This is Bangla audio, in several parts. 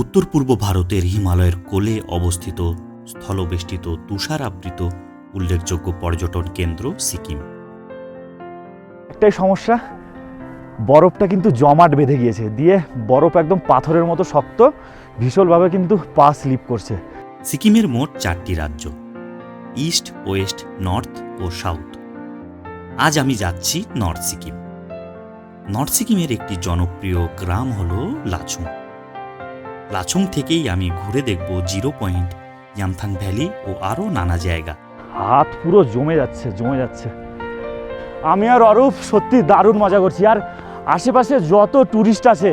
উত্তর পূর্ব ভারতের হিমালয়ের কোলে অবস্থিত স্থলবেষ্টিত তুষারাবৃত উল্লেখযোগ্য পর্যটন কেন্দ্র সিকিম। একটাই সমস্যা, বরফটা কিন্তু জমাট বেঁধে গিয়েছে, দিয়ে বরফ একদম পাথরের মতো শক্ত, ভীষণভাবে কিন্তু পা স্লিপ করছে। সিকিমের মোট 4টি রাজ্য, ইস্ট, ওয়েস্ট, নর্থ ও সাউথ। আজ আমি যাচ্ছি নর্থ সিকিম। নর্থ সিকিমের একটি জনপ্রিয় গ্রাম হল লাচুং। লাচুং থেকেই আমি ঘুরে দেখব জিরো পয়েন্ট, ইয়ামথাং ভ্যালি ও আরও নানা জায়গা। হাত পুরো জমে যাচ্ছে। আমি আর অরূপ সত্যি দারুণ মজা করছি, আর আশেপাশে যত টুরিস্ট আছে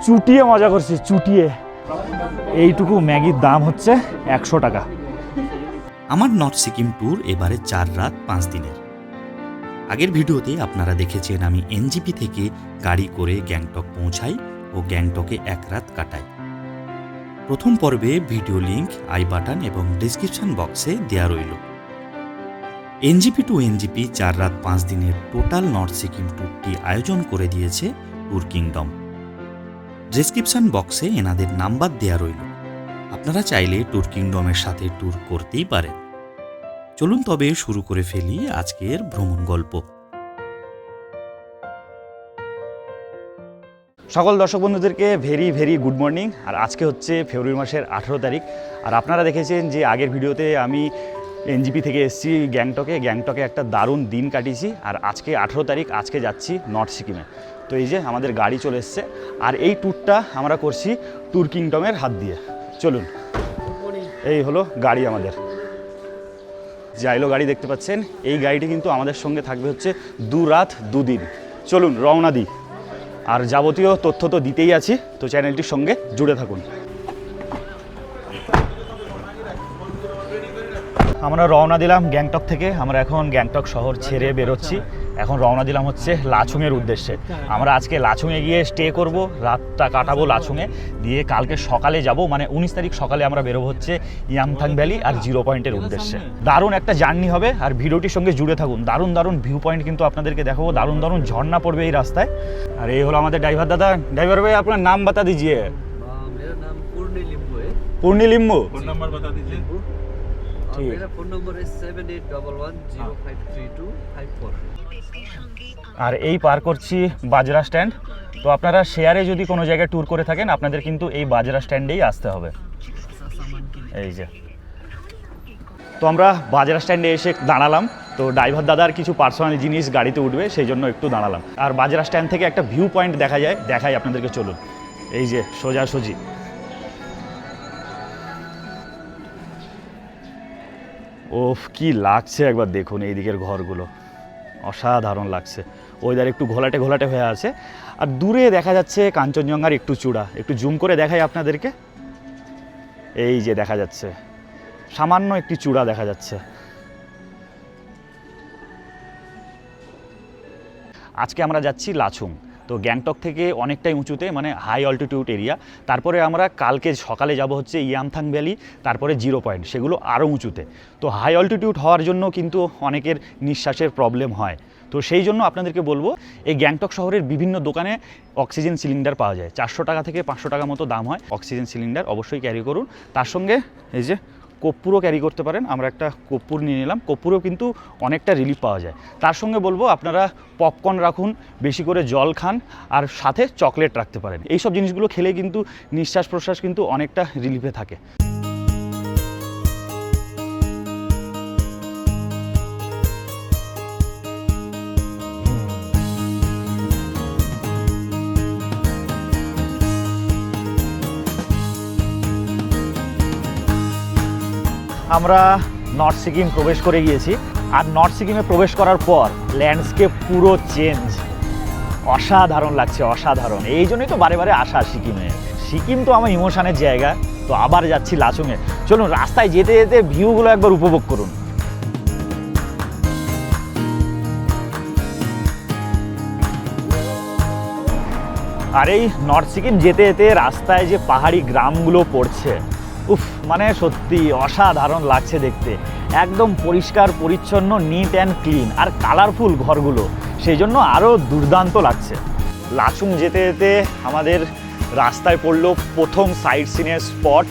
চুটিয়ে মজা করছি, চুটিয়ে। এইটুকু ম্যাগির দাম হচ্ছে 100 টাকা। আমার নর্থ সিকিম ট্যুর এবারে 4 রাত 5 দিনের। আগের ভিডিওতে আপনারা দেখেছেন আমি এনজিপি থেকে গাড়ি করে গ্যাংটক পৌঁছাই ও গ্যাংটকে 1 রাত কাটাই। প্রথম পর্বে ভিডিও লিংক আই বাটন এবং ডিসক্রিপশন বক্সে দেয়া রইল। এনজিপি টু এনজিপি 4 রাত 5 দিনের টোটাল নর্থ সিকিম ট্যুরটি আয়োজন করে দিয়েছে ট্যুর কিংডম। ডেসক্রিপশন বক্সে এনাদের নাম্বার দেয়া রইল, আপনারা চাইলে ট্যুর কিংডমের সাথে ট্যুর করতেই পারেন। চলুন তবে শুরু করে ফেলি আজকের ভ্রমণ গল্প। সকল দর্শক বন্ধুদেরকে ভেরি গুড মর্নিং। আর আজকে হচ্ছে ফেব্রুয়ারি মাসের 18 তারিখ। আর আপনারা দেখেছেন যে আগের ভিডিওতে আমি এনজিপি থেকে এসেছি গ্যাংটকে একটা দারুণ দিন কাটিয়েছি। আর আজকে 18 তারিখ, আজকে যাচ্ছি নর্থ সিকিমে। তো এই যে আমাদের গাড়ি চলে এসছে, আর এই ট্যুরটা আমরা করছি ট্যুর কিংডমের হাত দিয়ে। চলুন, এই হলো গাড়ি আমাদের, জাইলো গাড়ি দেখতে পাচ্ছেন। এই গাড়িটি কিন্তু আমাদের সঙ্গে থাকবে হচ্ছে 2 রাত 2 দিন। চলুন রওনা দিই, আর যাবতীয় তথ্য তো দিতেই আছি, তো চ্যানেলটির সঙ্গে জুড়ে থাকুন। আমরা রওনা দিলাম গ্যাংটক থেকে। আমরা এখন গ্যাংটক শহর ছেড়ে বেরোচ্ছি। এখন রওনা দিলাম হচ্ছে লাচুংয়ের উদ্দেশ্যে। আমরা আজকে লাচুংয়ে গিয়ে স্টে করব, রাতটা কাটাবো লাচুংয়ে, দিয়ে কালকে সকালে যাব, মানে 19 তারিখ সকালে আমরা বেরোবো হচ্ছে ইয়ামথাং ভ্যালি আর জিরো পয়েন্টের উদ্দেশ্যে। দারুণ একটা জার্নি হবে, আর ভিডিওটির সঙ্গে জুড়ে থাকুন। দারুণ ভিউ পয়েন্ট কিন্তু আপনাদেরকে দেখাবো, দারুণ ঝর্ণা পড়বে এই রাস্তায়। আর এই হলো আমাদের ড্রাইভার দাদা। ড্রাইভার ভাই আপনার নাম বাতা দিজিয়ে। मेरा नाम पूर्णी लिम्बू है। पूर्णी लिम्बू, फोन नंबर बता दीजिए। और मेरा फोन नंबर है 7811053254। আর এই পার করছি বাজরা স্ট্যান্ড। তো আপনারা শেয়ারে যদি কোনো জায়গায় ট্যুর করে থাকেন, আপনাদের কিন্তু এই বাজরা স্ট্যান্ডেই আসতে হবে। এই যে, তো আমরা বাজরা স্ট্যান্ডে এসে দাঁড়ালাম। তো ড্রাইভার দাদার কিছু পার্সোনাল জিনিস গাড়িতে উঠবে, সেই জন্য একটু দাঁড়ালাম। আর বাজরা স্ট্যান্ড থেকে একটা ভিউ পয়েন্ট দেখা যায়, দেখাই আপনাদেরকে। চলুন, এই যে সোজাসুজি। ওফ, কি লাগছে একবার দেখুন এই দিকের ঘরগুলো, অসাধারণ লাগছে। ওয়েদার একটু ঘোলাটে হয়ে আছে, আর দূরে দেখা যাচ্ছে কাঞ্চনজঙ্ঘার একটু চূড়া। একটু জুম করে দেখাই আপনাদেরকে। এই যে দেখা যাচ্ছে, সামান্য একটি চূড়া দেখা যাচ্ছে। আজকে আমরা যাচ্ছি লাচুং। তো গ্যাংটক থেকে অনেকটাই উঁচুতে, মানে হাই অল্টিটিউড এরিয়া। তারপরে আমরা কালকে সকালে যাব হচ্ছে ইয়ামথাং ভ্যালি, তারপরে জিরো পয়েন্ট, সেগুলো আরও উঁচুতে। তো হাই অল্টিটিউড হওয়ার জন্য কিন্তু অনেকের নিঃশ্বাসের প্রবলেম হয়। তো সেই জন্য আপনাদেরকে বলবো, এই গ্যাংটক শহরের বিভিন্ন দোকানে অক্সিজেন সিলিন্ডার পাওয়া যায়। 400 টাকা থেকে 500 টাকা মতো দাম হয় অক্সিজেন সিলিন্ডার, অবশ্যই ক্যারি করুন। তার সঙ্গে এই যে কর্পূরও ক্যারি করতে পারেন। আমরা একটা কর্পূর নিয়ে নিলাম, কর্পূরেও কিন্তু অনেকটা রিলিফ পাওয়া যায়। তার সঙ্গে বলবো আপনারা পপকর্ন রাখুন, বেশি করে জল খান, আর সাথে চকলেট রাখতে পারেন। এইসব জিনিসগুলো খেলে কিন্তু নিঃশ্বাস প্রশ্বাস কিন্তু অনেকটা রিলিফে থাকে। আমরা নর্থ সিকিম প্রবেশ করে গিয়েছি। আর নর্থ সিকিমে প্রবেশ করার পর ল্যান্ডস্কেপ পুরো চেঞ্জ, অসাধারণ লাগছে, অসাধারণ। এই জন্যই তো বারে আসা সিকিমে। সিকিম তো আমার ইমোশনের জায়গা। তো আবার যাচ্ছি লাচুংয়ে। চলুন রাস্তায় যেতে যেতে ভিউগুলো একবার উপভোগ করুন। আর এই নর্থ সিকিম যেতে যেতে রাস্তায় যে পাহাড়ি গ্রামগুলো পড়ছে, উফ, মানে সত্যি অসাধারণ লাগছে দেখতে। একদম পরিষ্কার পরিচ্ছন্ন, নিট অ্যান্ড ক্লিন, আর কালারফুল ঘরগুলো, সেই জন্য আরও দুর্দান্ত লাগছে। লাচুং যেতে যেতে আমাদের রাস্তায় পড়লো প্রথম সাইট সিনের স্পট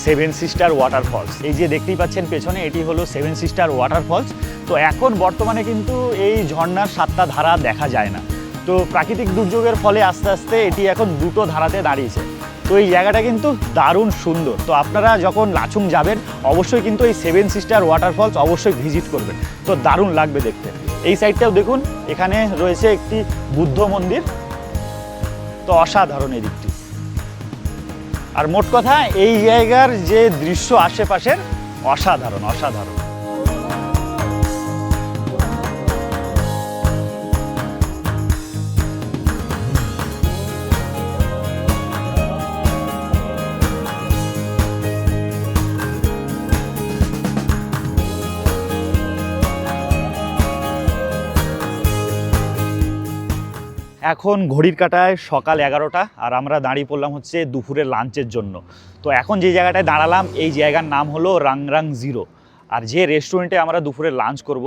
সেভেন সিস্টার ওয়াটারফলস। এই যে দেখতেই পাচ্ছেন পেছনে, এটি হলো সেভেন সিস্টার ওয়াটারফলস। তো এখন বর্তমানে কিন্তু এই ঝর্ণার 7টা ধারা দেখা যায় না। তো প্রাকৃতিক দুর্যোগের ফলে আস্তে আস্তে এটি এখন 2টো ধারাতে দাঁড়িয়েছে। তো এই জায়গাটা কিন্তু দারুণ সুন্দর। তো আপনারা যখন লাচুং যাবেন অবশ্যই কিন্তু এই সেভেন সিস্টার ওয়াটারফলস অবশ্যই ভিজিট করবেন, তো দারুণ লাগবে দেখতে। এই সাইডটাও দেখুন, এখানে রয়েছে একটি বুদ্ধ মন্দির, তো অসাধারণ এই দিকটি। আর মোট কথা এই জায়গার যে দৃশ্য আশেপাশের অসাধারণ অসাধারণ। এখন ঘড়ির কাঁটায় সকাল 11টা, আর আমরা দাঁড়িয়ে পড়লাম হচ্ছে দুপুরের লাঞ্চের জন্য। তো এখন যে জায়গাটায় দাঁড়ালাম এই জায়গার নাম হলো রাংরাং জিরো। আর যে রেস্টুরেন্টে আমরা দুপুরে লাঞ্চ করব,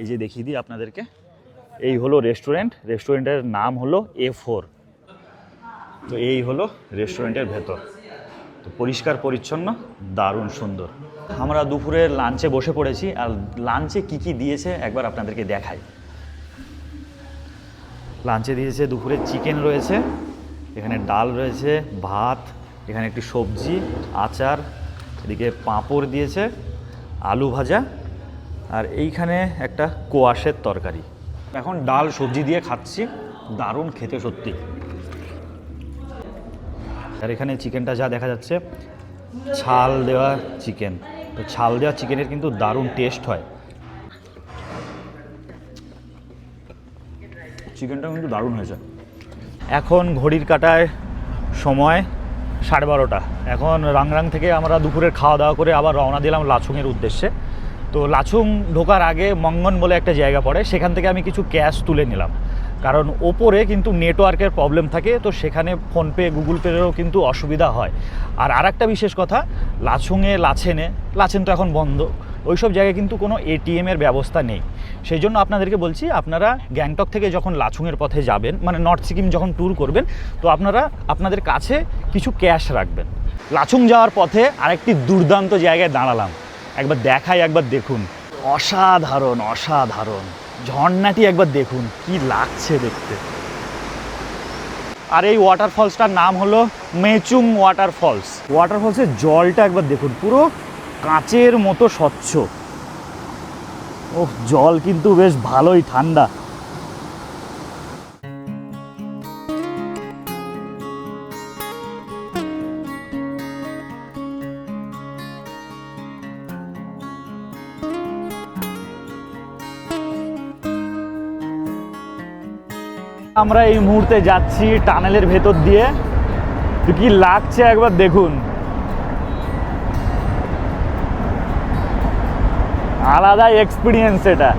এই যে দেখিয়ে দিই আপনাদেরকে, এই হলো রেস্টুরেন্টের নাম হলো A4। তো এই হলো রেস্টুরেন্টের ভেতর, তো পরিষ্কার পরিচ্ছন্ন, দারুণ সুন্দর। আমরা দুপুরের লাঞ্চে বসে পড়েছি, আর লাঞ্চে কি কি দিয়েছে একবার আপনাদেরকে দেখাই। লাঞ্চে দিয়েছে দুপুরে চিকেন রয়েছে, এখানে ডাল রয়েছে, ভাত, এখানে একটি সবজি, আচার, এদিকে পাঁপড় দিয়েছে, আলু ভাজা, আর এইখানে একটা কোয়াশের তরকারি। এখন ডাল সবজি দিয়ে খাচ্ছি, দারুণ খেতে সত্যি। আর এখানে চিকেনটা যা দেখা যাচ্ছে ছাল দেওয়া চিকেন, তো ছাল দেওয়া চিকেনের কিন্তু দারুণ টেস্ট হয়। চিকেনটা কিন্তু দারুণ হয়েছে। এখন ঘড়ির কাঁটায় সময় 12:30। এখন রাংরাং থেকে আমরা দুপুরের খাওয়া দাওয়া করে আবার রওনা দিলাম লাচুংয়ের উদ্দেশ্যে। তো লাচুং ঢোকার আগে মঙ্গন বলে একটা জায়গা পড়ে, সেখান থেকে আমি কিছু ক্যাশ তুলে নিলাম, কারণ ওপরে কিন্তু নেটওয়ার্কের প্রবলেম থাকে, তো সেখানে ফোনপে গুগল পেরও কিন্তু অসুবিধা হয়। আর আরেকটা বিশেষ কথা, লাচেন তো এখন বন্ধ, ওইসব জায়গায় কিন্তু কোনো এটিএমের ব্যবস্থা নেই। সেই জন্য আপনাদেরকে বলছি, আপনারা গ্যাংটক থেকে যখন লাচুংয়ের পথে যাবেন, মানে নর্থ সিকিম যখন ট্যুর করবেন, তো আপনারা আপনাদের কাছে কিছু ক্যাশ রাখবেন। লাচুং যাওয়ার পথে আরেকটি দুর্দান্ত জায়গায় দাঁড়ালাম, একবার দেখাই, একবার দেখুন, অসাধারণ অসাধারণ ঝর্ণাটি একবার দেখুন, কি লাগছে দেখতে। আর এই ওয়াটারফলসটার নাম হলো মেচুং ওয়াটারফলস। ওয়াটারফলসের জলটা একবার দেখুন, পুরো কাঁচের মতো স্বচ্ছ। ওহ, জল কিন্তু বেশ ভালোই ঠান্ডা। আমরা এই মুহূর্তে যাচ্ছি টানেলের ভেতর দিয়ে, তো কি লাগছে একবার দেখুন, আলাদা এক্সপিরিয়েন্স এটা।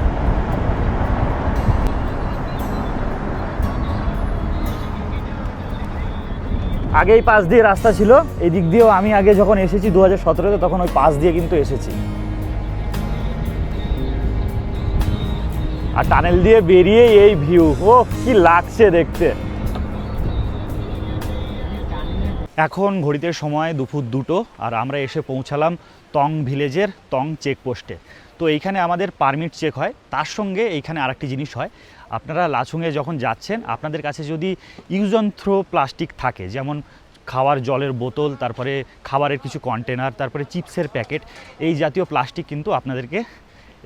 আগেই পাশ দিয়ে রাস্তা ছিল, এই দিক দিয়েও আমি আগে যখন এসেছি 2017-তে, তখন ওই পাশ দিয়ে কিন্তু এসেছি। আর টানেল দিয়ে বেরিয়ে এই ভিউ, ও কি লাগছে দেখতে। এখন ঘড়িতে সময় দুপুর 2টো, আর আমরা এসে পৌঁছালাম তং ভিলেজের তং চেকপোস্টে। তো এইখানে আমাদের পারমিট চেক হয়, তার সঙ্গে এইখানে আরেকটি জিনিস হয়, আপনারা লাচুংয়ে যখন যাচ্ছেন আপনাদের কাছে যদি ইউজ অ্যান্ড থ্রো প্লাস্টিক থাকে, যেমন খাওয়ার জলের বোতল, তারপরে খাবারের কিছু কন্টেনার, তারপরে চিপসের প্যাকেট, এই জাতীয় প্লাস্টিক কিন্তু আপনাদেরকে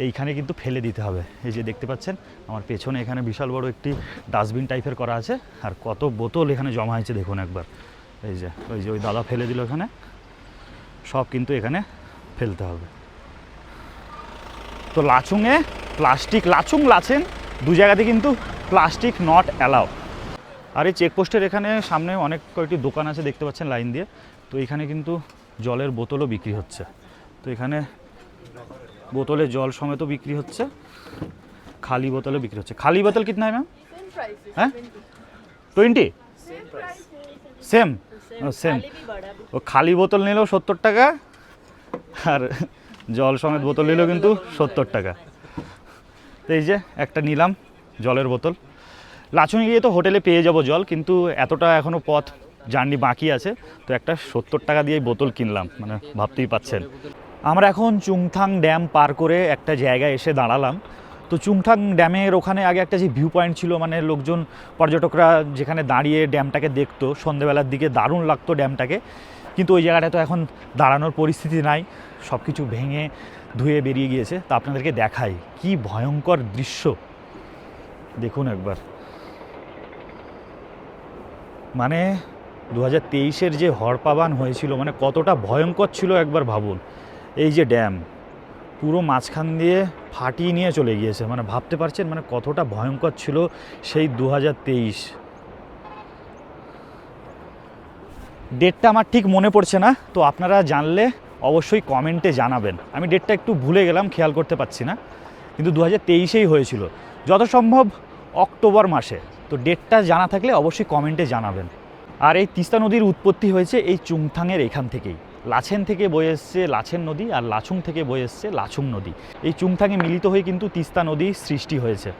এইখানে কিন্তু ফেলে দিতে হবে। এই যে দেখতে পাচ্ছেন আমার পেছনে এখানে বিশাল বড় একটি ডাস্টবিন টাইপের করা আছে, আর কত বোতল এখানে জমা হয়েছে দেখুন একবার। এই যে ওই দাদা ফেলে দিল, এখানে সব কিন্তু এখানে ফেলতে হবে। তো লাচুংয়ে প্লাস্টিক, লাচেন দু জায়গাতে কিন্তু প্লাস্টিক নট অ্যালাউ। আর এই চেকপোস্টের এখানে সামনে অনেক কয়েকটি দোকান আছে দেখতে পাচ্ছেন লাইন দিয়ে, তো এখানে কিন্তু জলের বোতলও বিক্রি হচ্ছে। তো এখানে বোতলে জল সমেতও বিক্রি হচ্ছে, খালি বোতলে বিক্রি হচ্ছে। খালি বোতল কিतना है मैम? হ্যাঁ 20 সেম সেম। ও খালি বোতল নিলেও 70 টাকা, আর জল সমেত বোতল নিলেও কিন্তু 70 টাকা। তো এই যে একটা নিলাম জলের বোতল। লাচুংয়ে গিয়ে তো হোটেলে পেয়ে যাব জল, কিন্তু এতটা এখনও পথ জার্নি বাকি আছে, তো একটা 70 টাকা দিয়ে বোতল কিনলাম, মানে ভাবতেই পাচ্ছেন। আমরা এখন চুংথাং ড্যাম পার করে একটা জায়গায় এসে দাঁড়ালাম। তো চুংথাং ড্যামের ওখানে আগে একটা যে ভিউ পয়েন্ট ছিল, মানে লোকজন পর্যটকরা যেখানে দাঁড়িয়ে ড্যামটাকে দেখতো সন্ধ্যেবেলার দিকে, দারুণ লাগতো ড্যামটাকে, কিন্তু ওই জায়গাটা তো এখন দাঁড়ানোর পরিস্থিতি নাই, সব কিছু ভেঙে ধুয়ে বেরিয়ে গিয়েছে। তা আপনাদেরকে দেখাই কি ভয়ঙ্কর দৃশ্য, দেখুন একবার। মানে 2023-এর যে হড়পাবান হয়েছিল, মানে কতটা ভয়ঙ্কর ছিল একবার ভাবুন। এই যে ড্যাম পুরো মাঝখান দিয়ে ফাটিয়ে নিয়ে চলে গিয়েছে, মানে ভাবতে পারছেন মানে কতটা ভয়ঙ্কর ছিল সেই 2023। ডেটটা আমার ঠিক মনে পড়ছে না, তো আপনারা জানলে অবশ্যই কমেন্টে জানাবেন। আমি ডেটটা একটু ভুলে গেলাম, খেয়াল করতে পারছি না, কিন্তু 2023-এই হয়েছিল, যত সম্ভব অক্টোবর মাসে। তো ডেটটা জানা থাকলে অবশ্যই কমেন্টে জানাবেন। আর এই তিস্তা নদীর উৎপত্তি হয়েছে এই চুংথাংয়ের এখান থেকেই। লাচেন থেকে বয়ে এসছে লাচেন নদী, আর লাচুং থেকে বয়ে এসছে লাচুং নদী। এই চুংথাংয়ে মিলিত হয়ে কিন্তু তিস্তা নদী সৃষ্টি হয়েছে।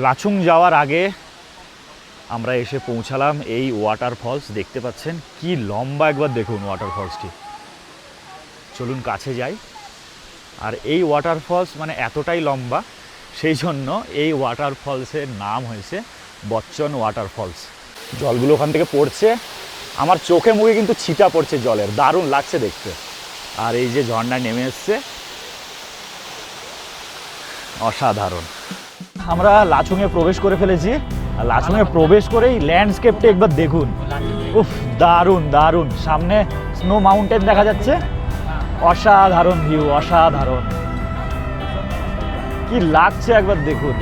লাচুং যাওয়ার আগে আমরা এসে পৌঁছালাম এই ওয়াটার ফলস, দেখতে পাচ্ছেন কি লম্বা, একবার দেখুন ওয়াটার ফলসটি। চলুন কাছে যাই। আর এই ওয়াটার ফলস মানে এতটাই লম্বা, সেই জন্য এই ওয়াটার ফলসের নাম হয়েছে বচ্চন ওয়াটার ফলস। জলগুলো ওখান থেকে পড়ছে, আমার চোখে মুখে কিন্তু ছিটা পড়ছে জলের, দারুণ লাগছে দেখতে। আর এই যে ঝর্ণায় নেমে এসছে, অসাধারণ। আমরা লাচুংয়ে প্রবেশ করে ফেলেছি, আর লাচুংয়ে প্রবেশ করেই ল্যান্ডস্কেপটা একবার দেখুন। উফ, দারুণ দারুণ। সামনে স্নো মাউন্টেন দেখা যাচ্ছে, অসাধারণ ভিউ, অসাধারণ। কি লাগছে একবার দেখুন।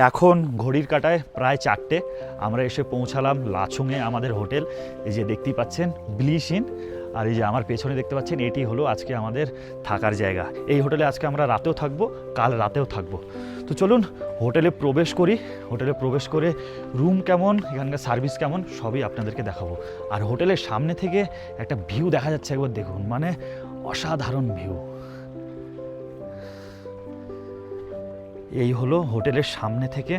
এখন ঘড়ির কাঁটায় প্রায় 4টে। আমরা এসে পৌঁছালাম লাচুংয়ে আমাদের হোটেল। এই যে দেখতেই পাচ্ছেন ব্লিশ-ইন, আর এই যে আমার পেছনে দেখতে পাচ্ছেন এটি হলো আজকে আমাদের থাকার জায়গা। এই হোটেলে আজকে আমরা রাতেও থাকবো, কাল রাতেও থাকবো। তো চলুন হোটেলে প্রবেশ করি। হোটেলে প্রবেশ করে রুম কেমন, এখানকার সার্ভিস কেমন, সবই আপনাদেরকে দেখাবো। আর হোটেলের সামনে থেকে একটা ভিউ দেখা যাচ্ছে, একবার দেখুন, মানে অসাধারণ ভিউ। এই হলো হোটেলের সামনে থেকে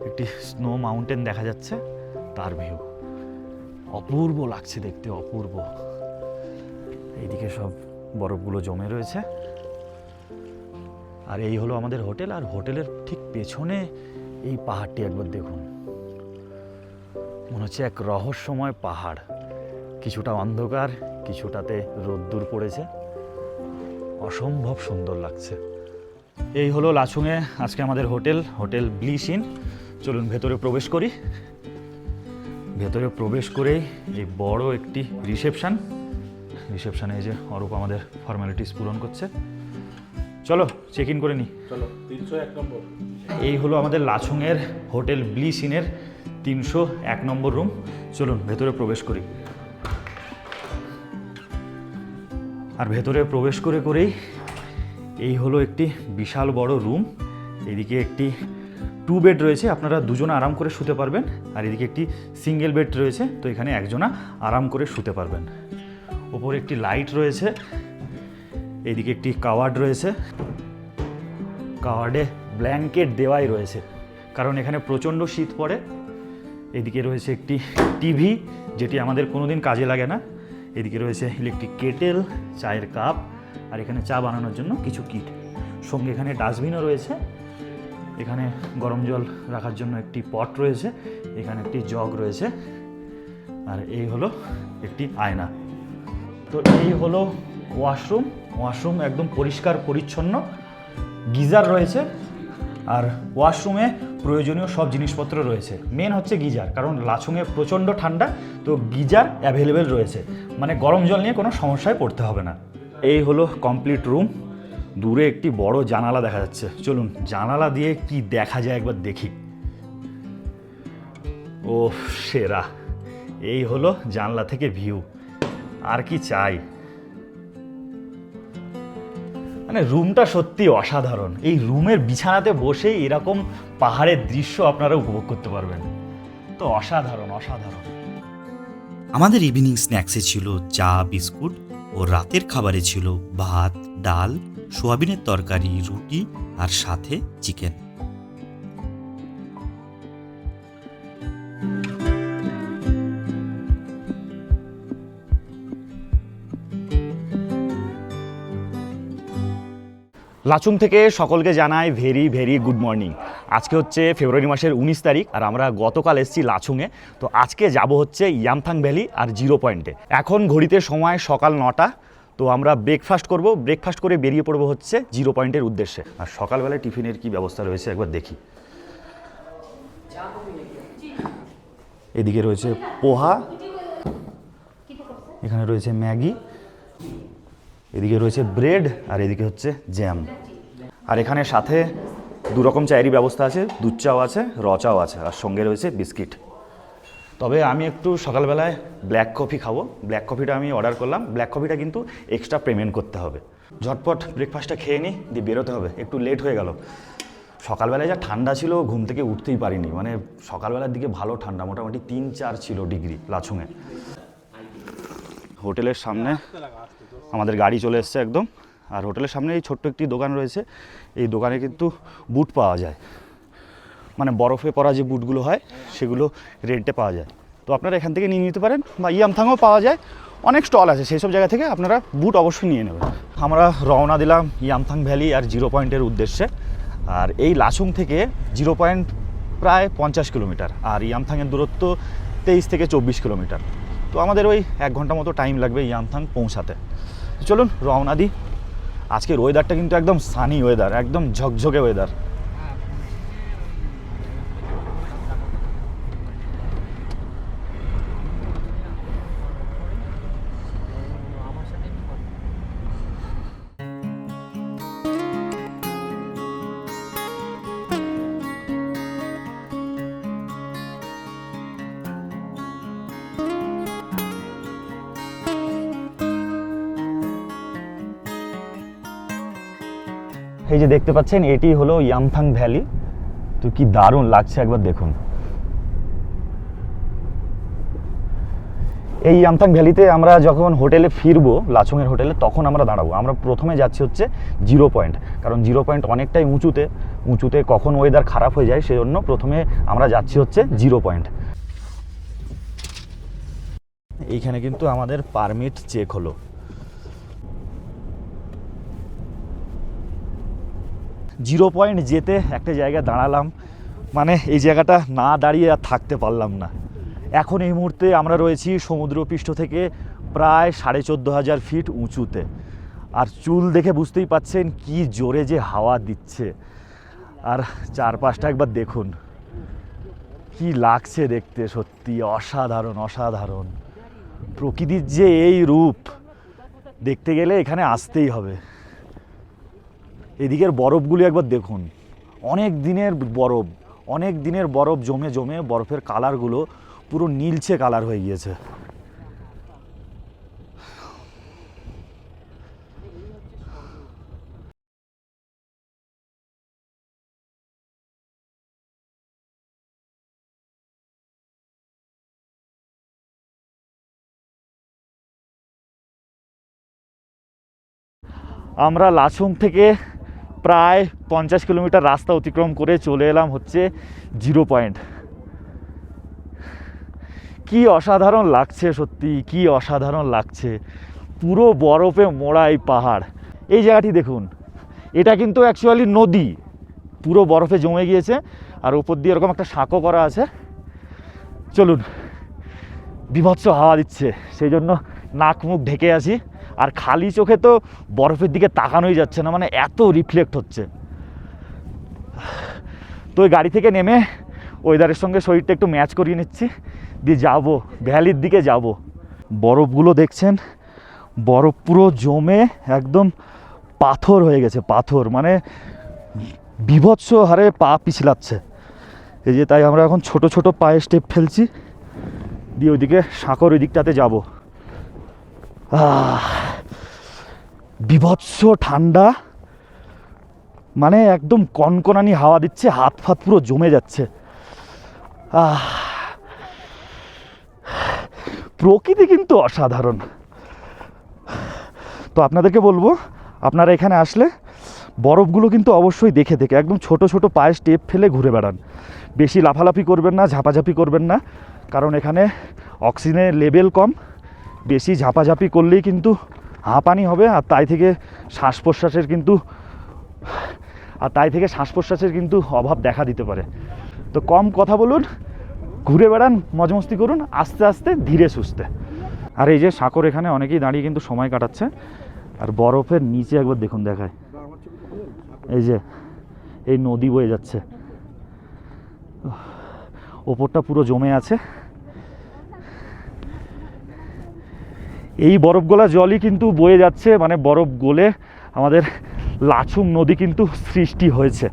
একটি স্নো মাউন্টেন দেখা যাচ্ছে, তার ভিউ অপূর্ব লাগছে দেখতে, অপূর্ব। এইদিকে সব বরফগুলো জমে রয়েছে। আর এই হলো আমাদের হোটেল, আর হোটেলের ঠিক পেছনে এই পাহাড়টি একবার দেখুন, মনে হচ্ছে এক রহস্যময় পাহাড়, কিছুটা অন্ধকার, কিছুটাতে রোদ্দুর পড়েছে, অসম্ভব সুন্দর লাগছে। এই হলো লাচুংয়ে আজকে আমাদের হোটেল, হোটেল ব্লিশ-ইন। চলুন ভেতরে প্রবেশ করি। ভেতরে প্রবেশ করেই এই বড় একটি রিসেপশানে এই যে অরূপ আমাদের ফর্মালিটিস পূরণ করছে। চলো চেক ইন করে নিই। চলো 301 নম্বর। এই হলো আমাদের লাচুংয়ের হোটেল ব্লিশ-ইনের 301 নম্বর রুম। চলুন ভেতরে প্রবেশ করি। আর ভেতরে প্রবেশ করেই এই হলো একটি বিশাল বড় রুম। এদিকে একটি 2 বেড রয়েছে, আপনারা দুজনে আরাম করে শুতে পারবেন। আর এদিকে একটি সিঙ্গেল বেড রয়েছে, তো এখানে একজনা আরাম করে শুতে পারবেন। ওপরে একটি লাইট রয়েছে, এইদিকে একটি কাওয়ার্ড রয়েছে, কাওয়ার্ডে ব্ল্যাঙ্কেট দেওয়াই রয়েছে, কারণ এখানে প্রচণ্ড শীত পড়ে। এদিকে রয়েছে একটি টিভি, যেটি আমাদের কোনোদিন কাজে লাগে না। এদিকে রয়েছে ইলেকট্রিক কেটেল, চায়ের কাপ, আর এখানে চা বানানোর জন্য কিছু কিট। সঙ্গে এখানে ডাস্টবিনও রয়েছে। এখানে গরম জল রাখার জন্য একটি পট রয়েছে, এখানে একটি জগ রয়েছে, আর এই হলো একটি আয়না। তো এই হলো ওয়াশরুম একদম পরিষ্কার পরিচ্ছন্ন, গিজার রয়েছে, আর ওয়াশরুমে প্রয়োজনীয় সব জিনিসপত্র রয়েছে। মেন হচ্ছে গিজার, কারণ লাচুংয়ে প্রচণ্ড ঠান্ডা, তো গিজার অ্যাভেলেবেল রয়েছে, মানে গরম জল নিয়ে কোনো সমস্যায় পড়তে হবে না। এই হলো কমপ্লিট রুম। দূরে একটি বড় জানালা দেখা যাচ্ছে, চলুন জানালা দিয়ে কি দেখা যায় একবার দেখি। ও সেরা, এই হলো জানলা থেকে ভিউ, আর কি চাই। মানে রুমটা সত্যি অসাধারণ। এই রুমের বিছানাতে বসেই এরকম পাহাড়ের দৃশ্য আপনারা উপভোগ করতে পারবেন। তো অসাধারণ অসাধারণ। আমাদের ইভিনিং স্ন্যাক্সে ছিল চা বিস্কুট ও রাতের খাবারে ছিল ভাত, ডাল, সোয়াবিনের তরকারি, রুটি আর সাথে চিকেন। লাচুং থেকে সকলকে জানাই ভেরি ভেরি গুড মর্নিং। আজকে হচ্ছে ফেব্রুয়ারি মাসের 19 তারিখ, আর আমরা গতকাল এসেছি লাচুংয়ে। তো আজকে যাব হচ্ছে ইয়ামথাং ভ্যালি আর জিরো পয়েন্টে। এখন ঘড়িতে সময় সকাল 9টা। তো আমরা ব্রেকফাস্ট করব, ব্রেকফাস্ট করে বেরিয়ে পড়বো হচ্ছে জিরো পয়েন্টের উদ্দেশ্যে। আর সকালবেলায় টিফিনের কি ব্যবস্থা রয়েছে একবার দেখি। এদিকে রয়েছে পোহা, এখানে রয়েছে ম্যাগি, এদিকে রয়েছে ব্রেড, আর এদিকে হচ্ছে জ্যাম। আর এখানে সাথে 2 রকম চায়েরই ব্যবস্থা আছে, দুধ চাও আছে, র চাও আছে, আর সঙ্গে রয়েছে বিস্কিট। তবে আমি একটু সকালবেলায় ব্ল্যাক কফি খাবো। ব্ল্যাক কফিটা আমি অর্ডার করলাম। ব্ল্যাক কফিটা কিন্তু এক্সট্রা পেমেন্ট করতে হবে। ঝটপট ব্রেকফাস্টটা খেয়ে নিই, দিয়ে বেরোতে হবে, একটু লেট হয়ে গেল। সকালবেলায় যা ঠান্ডা ছিল, ঘুম থেকে উঠতেই পারিনি। মানে সকালবেলার দিকে ভালো ঠান্ডা, মোটামুটি 3-4 ছিল ডিগ্রি লাচুংয়ে। হোটেলের সামনে আমাদের গাড়ি চলে এসছে একদম। আর হোটেলের সামনে এই ছোট্ট একটি দোকান রয়েছে। এই দোকানে কিন্তু বুট পাওয়া যায়, মানে বরফে পরা যে বুটগুলো হয় সেগুলো রেন্টে পাওয়া যায়। তো আপনারা এখান থেকে নিয়ে নিতে পারেন, বা ইয়ামথাংও পাওয়া যায়, অনেক স্টল আছে, সেই সব জায়গা থেকে আপনারা বুট অবশ্যই নিয়ে নেবেন। আমরা রওনা দিলাম ইয়ামথাং ভ্যালি আর জিরো পয়েন্টের উদ্দেশ্যে। আর এই লাচুং থেকে জিরো পয়েন্ট প্রায় 50 কিলোমিটার, আর ইয়ামথাংয়ের দূরত্ব 23 থেকে 24 কিলোমিটার। তো আমাদের ওই 1 ঘন্টা মতো টাইম লাগবে ইয়ামথাং পৌঁছাতে। চলুন রওনা দিই। আজকের ওয়েদারটা কিন্তু একদম সানি ওয়েদার, একদম ঝকঝকে ওয়েদার। এই যে দেখতে পাচ্ছেন, এটি হলো ইয়ামথাং ভ্যালি। তো কি দারুণ লাগছে একবার দেখুন। এই ইয়ামথাং ভ্যালিতে আমরা যখন হোটেলে ফিরবো, লাচুংয়ের হোটেলে, তখন আমরা দাঁড়াবো। আমরা প্রথমে যাচ্ছি হচ্ছে জিরো পয়েন্ট, কারণ জিরো পয়েন্ট অনেকটাই উঁচুতে কখন ওয়েদার খারাপ হয়ে যায়, সেজন্য প্রথমে আমরা যাচ্ছি হচ্ছে জিরো পয়েন্ট। এইখানে কিন্তু আমাদের পারমিট চেক হলো। জিরো পয়েন্ট যেতে একটা জায়গায় দাঁড়ালাম, মানে এই জায়গাটা না দাঁড়িয়ে আর থাকতে পারলাম না। এখন এই মুহূর্তে আমরা রয়েছি সমুদ্রপৃষ্ঠ থেকে প্রায় 14,500 ফিট উঁচুতে। আর চুল দেখে বুঝতেই পাচ্ছেন কি জোরে যে হাওয়া দিচ্ছে। আর চারপাশটা একবার দেখুন, কি লাগছে দেখতে, সত্যি অসাধারণ অসাধারণ। প্রকৃতির যে এই রূপ দেখতে গেলে এখানে আসতেই হবে। এদিকের বরফগুলি একবার দেখুন, অনেক দিনের বরফ জমে জমে বরফের কালারগুলো পুরো নীলচে কালার হয়ে গিয়েছে। আমরা লাচুং থেকে প্রায় 50 কিলোমিটার রাস্তা অতিক্রম করে চলে এলাম হচ্ছে জিরো পয়েন্ট। কি অসাধারণ লাগছে, সত্যি কি অসাধারণ লাগছে। পুরো বরফে মোড়া এই পাহাড়। এই জায়গাটি দেখুন, এটা কিন্তু অ্যাকচুয়ালি নদী, পুরো বরফে জমে গিয়েছে, আর উপর দিয়ে এরকম একটা সাঁকো করা আছে। চলুন, বীভৎস হাওয়া দিচ্ছে, সেই জন্য নাক মুখ ঢেকে আছি। আর খালি চোখে তো বরফের দিকে তাকানোই যাচ্ছে না, মানে এত রিফ্লেক্ট হচ্ছে। তো ওই গাড়ি থেকে নেমে ওয়েদারের সঙ্গে শরীরটা একটু ম্যাচ করিয়ে নিচ্ছি, দিয়ে যাব ভ্যালির দিকে যাব। বরফগুলো দেখছেন, বরফ পুরো জমে একদম পাথর হয়ে গেছে, পাথর মানে বীভৎস হারে পা পিছলাচ্ছে। এই যে তাই আমরা এখন ছোট ছোট পায়ে স্টেপ ফেলছি, দিয়ে ওইদিকে সাঁকর ওই দিকটাতে যাব। বীভৎস ঠান্ডা, মানে একদম কনকনানি হাওয়া দিচ্ছে, হাত ফাত পুরো জমে যাচ্ছে। প্রকৃতি কিন্তু অসাধারণ। তো আপনাদেরকে বলবো, আপনারা এখানে আসলে বরফগুলো কিন্তু অবশ্যই দেখে দেখে একদম ছোট ছোট পায়ে স্টেপ ফেলে ঘুরে বেড়ান। বেশি লাফালাফি করবেন না, ঝাপাঝাপি করবেন না, কারণ এখানে অক্সিজেনের লেভেল কম। বেশি ঝাপাঝাপি করলেই কিন্তু হাঁপানি হবে, আর তাই থেকে শ্বাস প্রশ্বাসের কিন্তু অভাব দেখা দিতে পারে। তো কম কথা বলুন, ঘুরে বেড়ান, মজমস্তি করুন, আস্তে আস্তে ধীরে সুস্থে। আর এই যে সাঁকর এখানে অনেকেই দাঁড়িয়ে কিন্তু সময় কাটাচ্ছে। আর বরফের নিচে একবার দেখুন, দেখায়, এই যে এই নদী বয়ে যাচ্ছে, ওপরটা পুরো জমে আছে। এই বরফ গলা জলই কিন্তু বয়ে যাচ্ছে, মানে বরফ গলে আমাদের লাচুং নদী কিন্তু সৃষ্টি হয়েছে।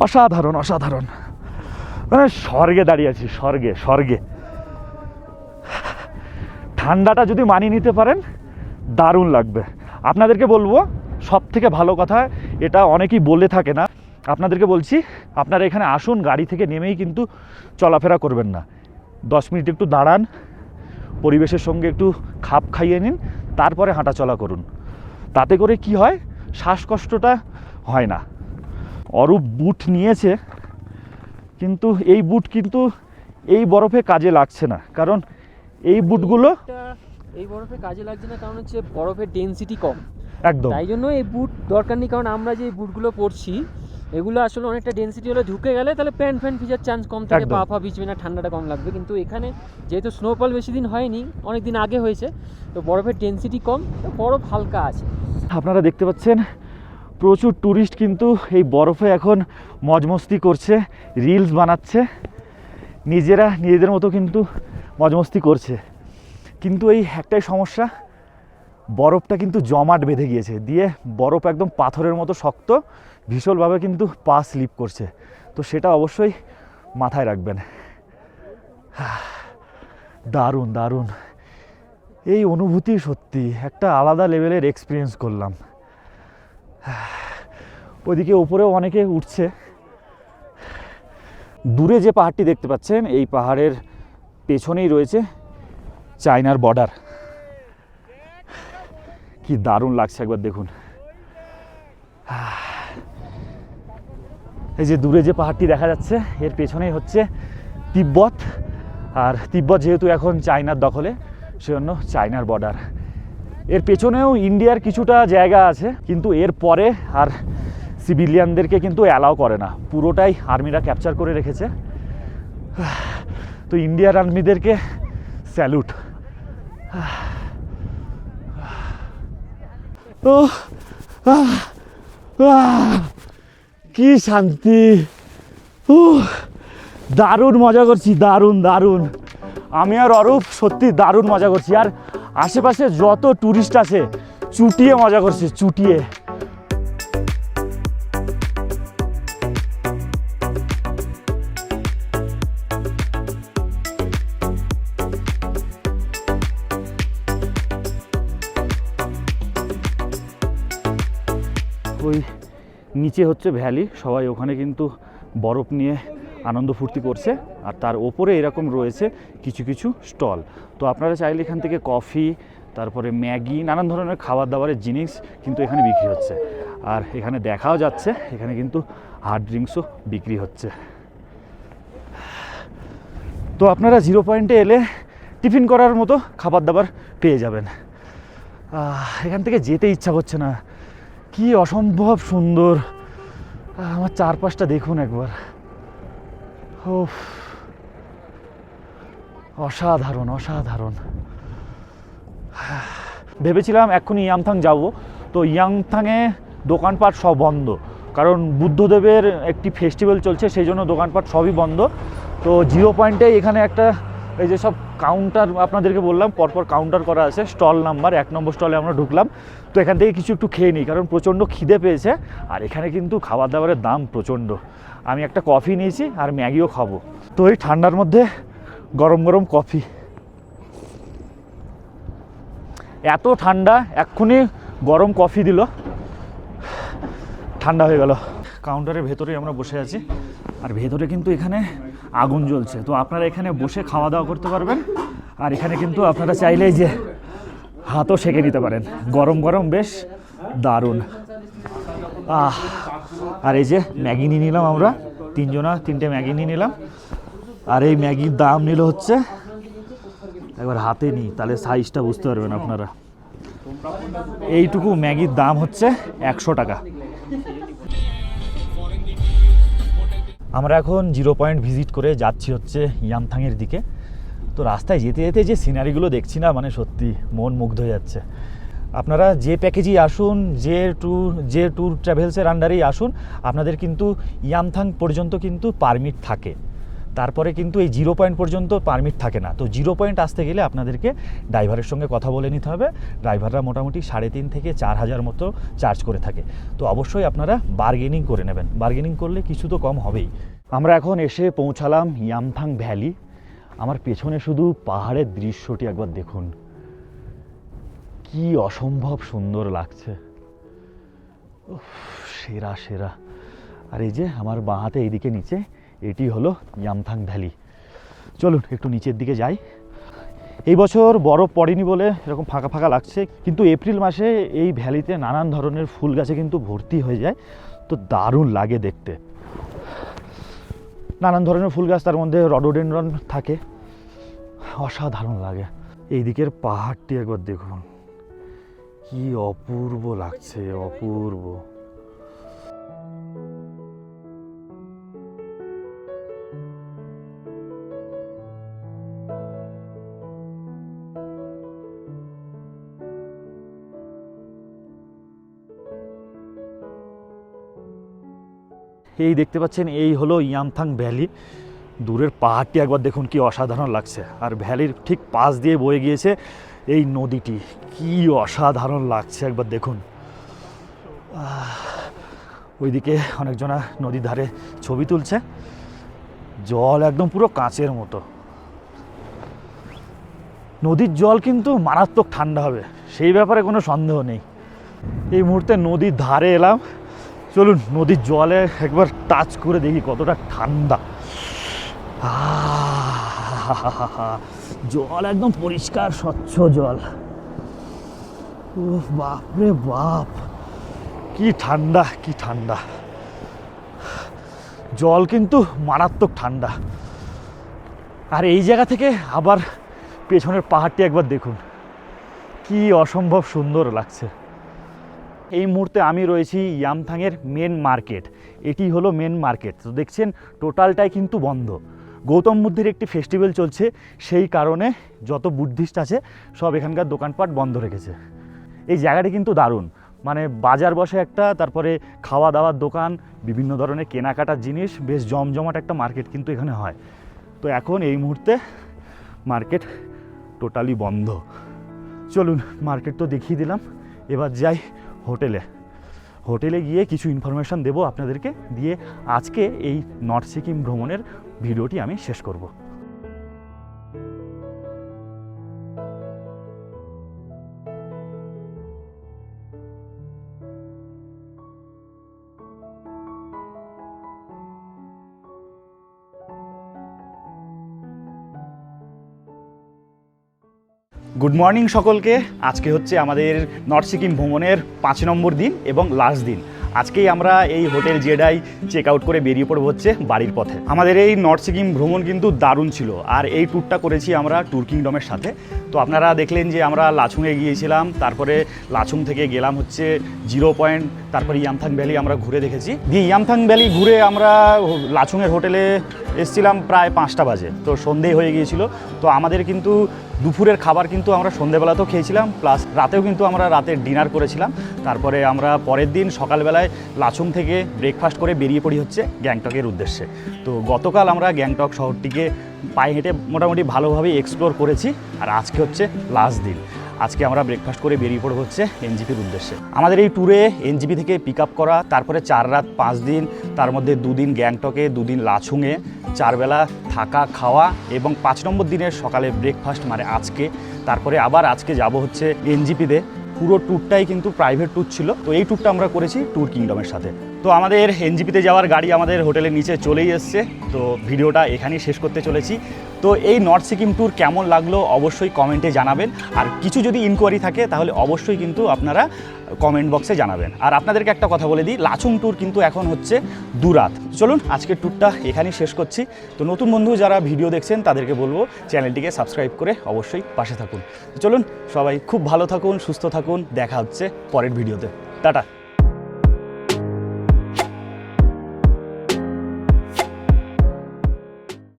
অসাধারণ, অসাধারণ, মানে স্বর্গে দাঁড়িয়ে আছি, স্বর্গে, স্বর্গে। ঠান্ডাটা যদি মানিয়ে নিতে পারেন দারুণ লাগবে। আপনাদেরকে বলবো, সব থেকে ভালো কথা, এটা অনেকেই বলে থাকে না, আপনাদেরকে বলছি, আপনারা এখানে আসুন, গাড়ি থেকে নেমেই কিন্তু চলাফেরা করবেন না। 10 মিনিট একটু দাঁড়ান, পরিবেশের সঙ্গে একটু খাপ খাইয়ে নিন, তারপরে হাঁটাচলা করুন। তাতে করে কি হয়, শ্বাসকষ্টটা হয় না। অরূপ বুট নিয়েছে, কিন্তু এই বুট কিন্তু এই বরফে কাজে লাগছে না, কারণ এই বুটগুলো এই বরফে কাজে লাগছে না, কারণ হচ্ছে বরফের ডেনসিটি কম, একদম তাই জন্য এই বুট দরকার নেই। কারণ আমরা যে বুটগুলো পরছি, এগুলো আসলে অনেকটা ডেনসিটি হলে ঢুকে গেলে তাহলে প্যান্ট ভিজার চান্স কম থাকে, পা ফা ভিজবে না, ঠান্ডাটা কম লাগবে। কিন্তু এখানে যেহেতু স্নোফল বেশি দিন হয়নি, অনেক দিন আগে হয়েছে, তো বরফের ডেনসিটি কম, তো বরফ হালকা আছে। আপনারা দেখতে পাচ্ছেন প্রচুর ট্যুরিস্ট কিন্তু এই বরফে এখন মজমস্তি করছে, রিলস বানাচ্ছে, নিজেরা নিজেদের মতো কিন্তু মজমস্তি করছে। কিন্তু এই একটাই সমস্যা, বরফটা কিন্তু জমাট বেঁধে গিয়েছে, দিয়ে বরফ একদম পাথরের মতো শক্ত, ভীষণভাবে কিন্তু পা স্লিপ করছে। তো সেটা অবশ্যই মাথায় রাখবেন। দারুণ, দারুণ এই অনুভূতি, সত্যি একটা আলাদা লেভেলের এক্সপিরিয়েন্স করলাম। ওইদিকে ওপরেও অনেকে উঠছে। দূরে যে পাহাড়টি দেখতে পাচ্ছেন, এই পাহাড়ের পেছনেই রয়েছে চায়নার বর্ডার। কি দারুণ লাগছে, একবার দেখুন। এই যে দূরে যে পাহাড়টি দেখা যাচ্ছে, এর পেছনেই হচ্ছে তিব্বত। আর তিব্বত যেহেতু এখন চায়নার দখলে, সেজন্য চায়নার বর্ডার। এর পেছনেও ইন্ডিয়ার কিছুটা জায়গা আছে, কিন্তু এর পরে আর সিভিলিয়ানদেরকে কিন্তু অ্যালাউ করে না, পুরোটাই আর্মিরা ক্যাপচার করে রেখেছে। তো ইন্ডিয়ার আর্মিদেরকে স্যালুট। ও কি শান্তি, দারুণ মজা করছি, দারুণ, দারুণ। আমি আর অরূপ সত্যি দারুণ মজা করছি। আর আশেপাশে যত ট্যুরিস্ট আছে চুটিয়ে মজা করছে, চুটিয়ে। ওই নিচে হচ্ছে ভ্যালি, সবাই ওখানে কিন্তু বরফ নিয়ে আনন্দ ফুর্তি করছে। আর তার ওপরে এরকম রয়েছে কিছু কিছু স্টল। তো আপনারা চাইলে এখান থেকে কফি, তারপরে ম্যাগি, নানান ধরনের খাবার দাবারের জিনিস কিন্তু এখানে বিক্রি হচ্ছে। আর এখানে দেখাও যাচ্ছে এখানে কিন্তু হার্ড ড্রিঙ্কসও বিক্রি হচ্ছে। তো আপনারা জিরো পয়েন্টে এলে টিফিন করার মতো খাবার দাবার পেয়ে যাবেন। এখান থেকে যেতে ইচ্ছা করছে না, কি অসম্ভব সুন্দর। আমার চারপাশটা দেখুন একবার, অসাধারণ, অসাধারণ। ভেবেছিলাম এক্ষুনি ইয়ামথাং যাব, তো ইয়ামথাংয়ে দোকানপাট সব বন্ধ, কারণ বুদ্ধদেবের একটি ফেস্টিভ্যাল চলছে, সেই জন্য দোকানপাট সবই বন্ধ। তো জিরো পয়েন্টে এখানে একটা এই যে সব কাউন্টার আপনাদেরকে বললাম, পরপর কাউন্টার করা আছে, স্টল নাম্বার 1 নম্বর স্টলে আমরা ঢুকলাম। তো এখান থেকে কিছু একটু খেয়ে নিই, কারণ প্রচণ্ড খিদে পেয়েছে। আর এখানে কিন্তু খাবার দাবারের দাম প্রচণ্ড। আমি একটা কফি নিয়েছি আর ম্যাগিও খাবো। তো এই ঠান্ডার মধ্যে গরম গরম কফি, এত ঠান্ডা, এক্ষুনি গরম কফি দিল, ঠান্ডা হয়ে গেল। কাউন্টারের ভেতরেই আমরা বসে আছি, আর ভেতরে কিন্তু এখানে আগুন জ্বলছে। তো আপনারা এখানে বসে খাওয়া দাওয়া করতে পারবেন। আর এখানে কিন্তু আপনারা চাইলেই যে হাতও সেঁকে নিতে পারেন, গরম গরম বেশ দারুণ। আর এই যে ম্যাগি নিয়ে নিলাম আমরা, 3 জনা 3টে ম্যাগি নিয়ে নিলাম। আর এই ম্যাগির দাম নিল হচ্ছে, একবার হাতে নিই তাহলে সাইজটা বুঝতে পারবেন আপনারা, এইটুকু ম্যাগির দাম হচ্ছে 100 টাকা। আমরা এখন 0 পয়েন্ট ভিজিট করে যাচ্ছি হচ্ছে ইয়ামথাংয়ের দিকে। তো রাস্তায় যেতে যেতে যে সিনারিগুলো দেখছি না, মানে সত্যি মন মুগ্ধ হয়ে যাচ্ছে। আপনারা যে প্যাকেজেই আসুন, যে ট্যুর ট্রাভেলসের আন্ডারেই আসুন, আপনাদের কিন্তু ইয়ামথাং পর্যন্ত কিন্তু পারমিট থাকে। তারপরে কিন্তু এই 0 পয়েন্ট পর্যন্ত পারমিট থাকে না। তো 0 পয়েন্ট আসতে গেলে আপনাদেরকে ড্রাইভারের সঙ্গে কথা বলে নিতে হবে। ড্রাইভাররা মোটামুটি 3,500 থেকে 4,000 মতো চার্জ করে থাকে। তো অবশ্যই আপনারা বার্গেনিং করে নেবেন, বার্গেনিং করলে কিছু তো কম হবেই। আমরা এখন এসে পৌঁছালাম ইয়ামথাং ভ্যালি। আমার পেছনে শুধু পাহাড়ের দৃশ্যটি একবার দেখুন, কি অসম্ভব সুন্দর লাগছে, সেরা সেরা। আর এই যে আমার বাঁ হাতে এইদিকে নিচে, এটি হলো ইয়ামথাং ভ্যালি। চলুন একটু নিচের দিকে যাই। এই বছর বরফ পড়েনি বলে এরকম ফাঁকা ফাঁকা লাগছে, কিন্তু এপ্রিল মাসে এই ভ্যালিতে নানান ধরনের ফুল গাছে কিন্তু ভর্তি হয়ে যায়। তো দারুণ লাগে দেখতে, নানান ধরনের ফুল গাছ, তার মধ্যে রডোডেনড্রন থাকে, অসাধারণ লাগে। এই দিকের পাহাড়টি একবার দেখুন, কি অপূর্ব লাগছে, অপূর্ব। এই দেখতে পাচ্ছেন, এই হলো ইয়ামথাং ভ্যালি। দূরের পাহাড়টি একবার দেখুন, কি অসাধারণ লাগছে। আর ভ্যালির ঠিক পাশ দিয়ে বয়ে গিয়েছে এই নদীটি, কি অসাধারণ লাগছে একবার দেখুন। ওইদিকে অনেকজনা নদীর ধারে ছবি তুলছে, জল একদম পুরো কাঁচের মতো। নদীর জল কিন্তু মারাত্মক ঠান্ডা হবে, সেই ব্যাপারে কোনো সন্দেহ নেই। এই মুহূর্তে নদীর ধারে এলাম, চলুন নদীর জলে একবার টাচ করে দেখি কতটা ঠান্ডা। জল একদম পরিষ্কার স্বচ্ছ জল, ও বাপরে বাপ, কি ঠান্ডা, কি ঠান্ডা। জল কিন্তু মারাত্মক ঠান্ডা। আর এই জায়গা থেকে আবার পেছনের পাহাড়টি একবার দেখুন, কি অসম্ভব সুন্দর লাগছে। এই মুহূর্তে আমি রয়েছি ইয়ামথাংয়ের মেন মার্কেট। এটি হলো মেন মার্কেট। তো দেখছেন টোটালটাই কিন্তু বন্ধ। গৌতম বুদ্ধের একটি ফেস্টিভ্যাল চলছে, সেই কারণে যত বুদ্ধিস্ট আছে সব এখানকার দোকানপাট বন্ধ রেখেছে। এই জায়গাটি কিন্তু দারুণ, মানে বাজার বসে একটা, তারপরে খাওয়া দাওয়ার দোকান, বিভিন্ন ধরনের কেনাকাটার জিনিস, বেশ জমজমাট একটা মার্কেট কিন্তু এখানে হয়। তো এখন এই মুহূর্তে মার্কেট টোটালি বন্ধ। চলুন মার্কেট তো দেখিয়ে দিলাম, এবার যাই হোটেলে গিয়ে কিছু ইনফরমেশান দেবো আপনাদেরকে, দিয়ে আজকে এই নর্থ সিকিম ভ্রমণের ভিডিওটি আমি শেষ করব। গুড মর্নিং সকলকে। আজকে হচ্ছে আমাদের নর্থ সিকিম ভ্রমণের 5 নম্বর দিন এবং লাস্ট দিন। আজকেই আমরা এই হোটেল জেডাই চেক আউট করে বেরিয়ে পড়বো হচ্ছে বাড়ির পথে। আমাদের এই নর্থ সিকিম ভ্রমণ কিন্তু দারুণ ছিল, আর এই ট্যুরটা করেছি আমরা ট্যুর কিংডমের সাথে। তো আপনারা দেখলেন যে আমরা লাচুংয়ে গিয়েছিলাম, তারপরে লাচুং থেকে গেলাম হচ্ছে 0 পয়েন্ট, তারপরে ইয়ামথাং ভ্যালি আমরা ঘুরে দেখেছি। দিয়ে ইয়ামথাং ভ্যালি ঘুরে আমরা লাচুংয়ের হোটেলে এসেছিলাম প্রায় 5টা বাজে, তো সন্ধে হয়ে গিয়েছিল। তো আমাদের কিন্তু দুপুরের খাবার কিন্তু আমরা সন্ধেবেলাতেও খেয়েছিলাম, প্লাস রাতেও কিন্তু আমরা রাতের ডিনার করেছিলাম। তারপরে আমরা পরের দিন সকালবেলায় লাচুং থেকে ব্রেকফাস্ট করে বেরিয়ে পড়ি হচ্ছে গ্যাংটকের উদ্দেশ্যে। তো গতকাল আমরা গ্যাংটক শহরটিকে পায়ে হেঁটে মোটামুটি ভালোভাবেই এক্সপ্লোর করেছি, আর আজকে হচ্ছে লাস্ট দিন। আজকে আমরা ব্রেকফাস্ট করে বেরিয়ে পড়ব হচ্ছে এনজিপির উদ্দেশ্যে। আমাদের এই ট্যুরে এনজিপি থেকে পিক আপ করা, তারপরে 4 রাত 5 দিন, তার মধ্যে 2 দিন গ্যাংটকে, 2 দিন লাচুংয়ে, 4 বেলা থাকা খাওয়া এবং 5 নম্বর দিনের সকালে ব্রেকফাস্ট মানে আজকে। তারপরে আবার আজকে যাব হচ্ছে এনজিপিতে। পুরো ট্যুরটাই কিন্তু প্রাইভেট ট্যুর ছিল। তো এই ট্যুরটা আমরা করেছি ট্যুর কিংডমের সাথে। তো আমাদের এনজিপিতে যাওয়ার গাড়ি আমাদের হোটেলের নিচে চলেই এসছে। তো ভিডিওটা এখানেই শেষ করতে চলেছি। তো এই নর্থ সিকিম ট্যুর কেমন লাগলো অবশ্যই কমেন্টে জানাবেন, আর কিছু যদি ইনকোয়ারি থাকে তাহলে অবশ্যই কিন্তু আপনারা কমেন্ট বক্সে জানাবেন। আর আপনাদেরকে একটা কথা বলে দিই, লাচুং ট্যুর কিন্তু এখন হচ্ছে 2 রাত। চলুন আজকের ট্যুরটা এখানেই শেষ করছি। তো নতুন বন্ধু যারা ভিডিও দেখছেন তাদেরকে বলবো চ্যানেলটিকে সাবস্ক্রাইব করে অবশ্যই পাশে থাকুন। চলুন সবাই খুব ভালো থাকুন, সুস্থ থাকুন, দেখা হচ্ছে পরের ভিডিওতে। টাটা।